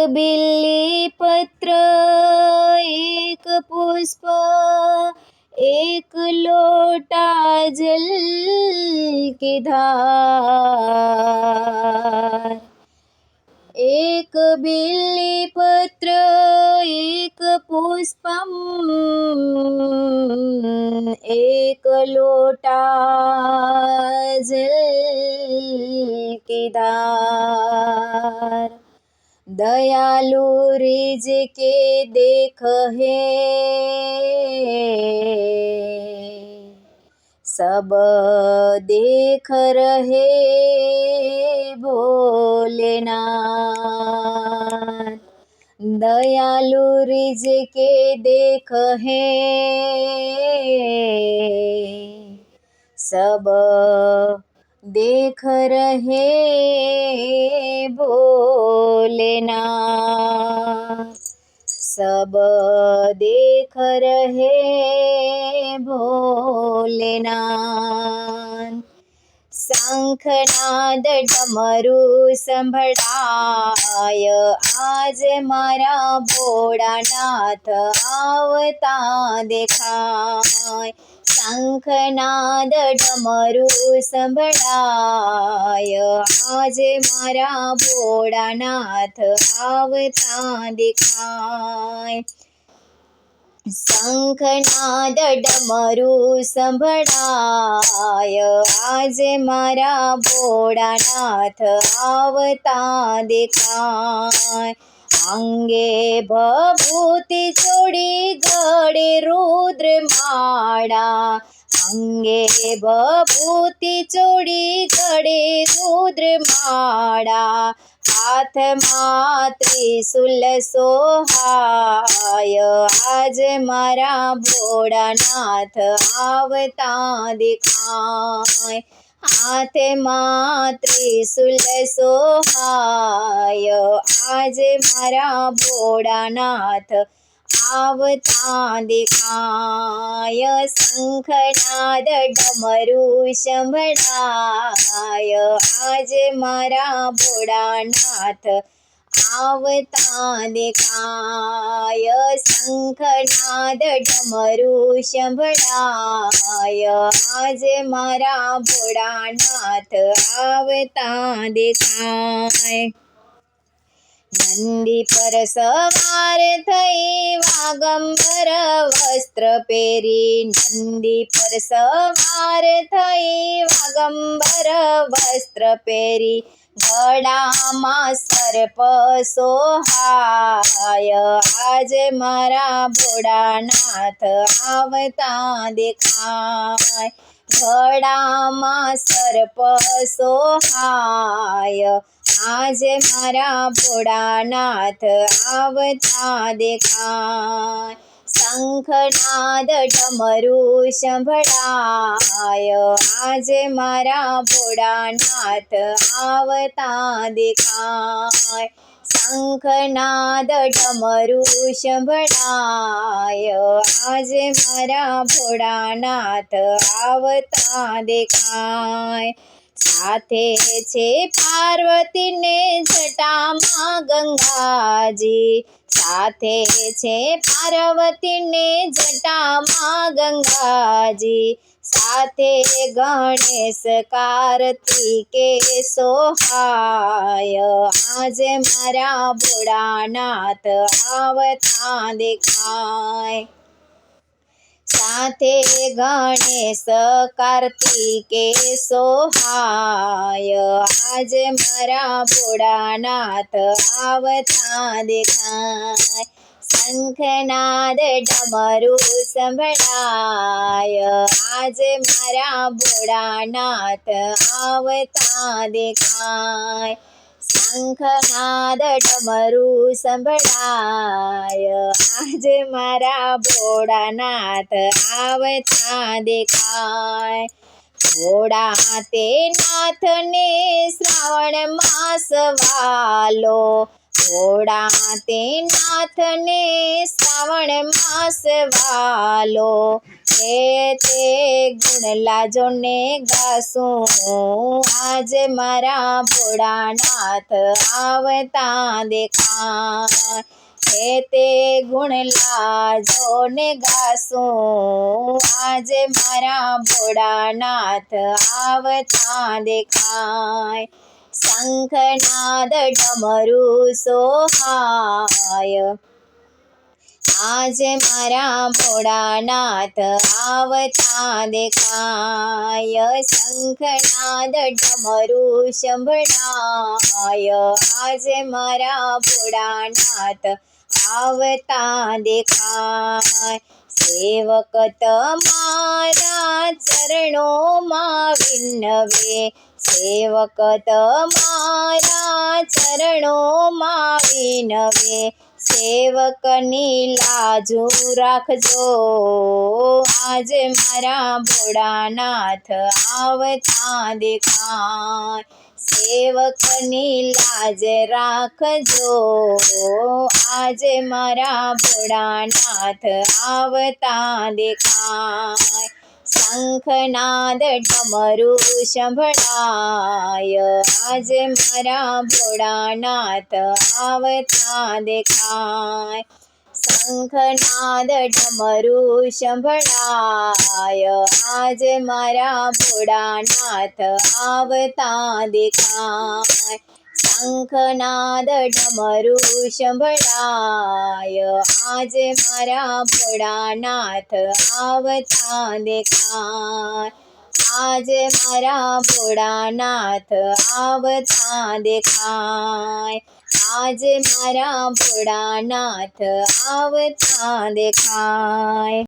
बिल्ली पत्र एक पुष्प एक लोटा जल की धार। एक बिल्ली पत्र एक पुष्पम एक लोटा जल की धार। दयालु रिझ के देख है सब देख रहे भोलेनाथ। दयालु रिझ के देख है सब देख रहे भोलेनाथ। सब देख रहे भोलेनाथ। शंखनाद डमरू संभळाय आज मारा भोळानाथ आवता देखाय। शंखनाद डमरू संभळाय आज मारा भोळानाथ आवता देखाय। शंखनाद डमरू संभळाय आज मारा भोळानाथ आवता देखाय। अंगे भभूति चोड़ी गळे रुद्र माळा अंगे भभूति चोड़ी गळे रुद्र माळा। हाथ मा त्रिशूल सोहाय आज मारा भोळानाथ आवता देखाय। हाथ मा त्रिशूल सोहाय आज मारा भोळानाथ आवता देखाय। शंखनाद डमरू संभळाय आज मारा भोळानाथ आवता देखाय। शंखनाद डमरू संभळाय आज मारा भोळानाथ आवता देखाय। नंदी पर सवार थई वागंबर वस्त्र पेरी नंदी पर सवार थई वागंबर वस्त्र पेरी। गळामा सर्प सोहाय आज मारा भोळानाथ आवता देखाय। गळामा सर्प सोहाय आज मारा भोळानाथ आवता देखाय। शंखनाद डमरू संभळाय आज मारा भोळानाथ आवता देखाय। शंखनाद डमरू संभळाय आज मारा भोळानाथ आवता देखाय। साथे छे पार्वती ने जटामा गंगाजी साथे छे पार्वती ने जटामा गंगाजी। साथे गणेश कार्तिके सोहाय आज मारा भोळानाथ आवता देखाय। साथे गणेश कार्तिके सोहाय आज मारा भोळानाथ आवता देखाय। शंखनाद डमरू संभळाय आज मारा भोळानाथ आवता देखाय। शंखनाद डमरू संभळाय आज मारा भोळानाथ आवता देखाय। भोळा ते नाथ ने श्रावण मास वालो ભોળા તે નાથને શ્રાવણ માસ વાલો, હે તે ગુણ લાજો ને ગાશું, આજે મારા ભોળાનાથ આવતા દેખાય, હે તે ગુણ લાજો ને ગાશું, આજે મારા ભોળાનાથ આવતા દેખાય, શંખનાદ ડમરું સોહાય, આજે મારા ભોળાનાથ આવતા દેખાય, શંખનાદ ડમરું સંભળાય, આજે મારા ભોળાનાથ આવતા દેખાય, સેવક તમારા ચરણોમાં વિનવે, સેવક તમારા ચરણોમાં વિનવે, સેવકની લાજુ રાખજો, આજે મારા ભોળાનાથ આવતા દેખાય, સેવકની લાજ રાખજો, આજે મારા ભોળાનાથ આવતા દેખાય, શંખનાદ ડમરું સંભળાય, આજે મારા ભોળાનાથ આવતા દેખાય, શંખનાદ ડમરું સંભળાય, આજે મારા ભોળાનાથ આવતા દેખાય, શંખનાદ ડમરું સંભળાય, આજે મારા ભોળાનાથ આવતા દેખાય, આજે મારા ભોળાનાથ આવતા દેખાય, આજે મારા ભોળાનાથ આવતા દેખાય.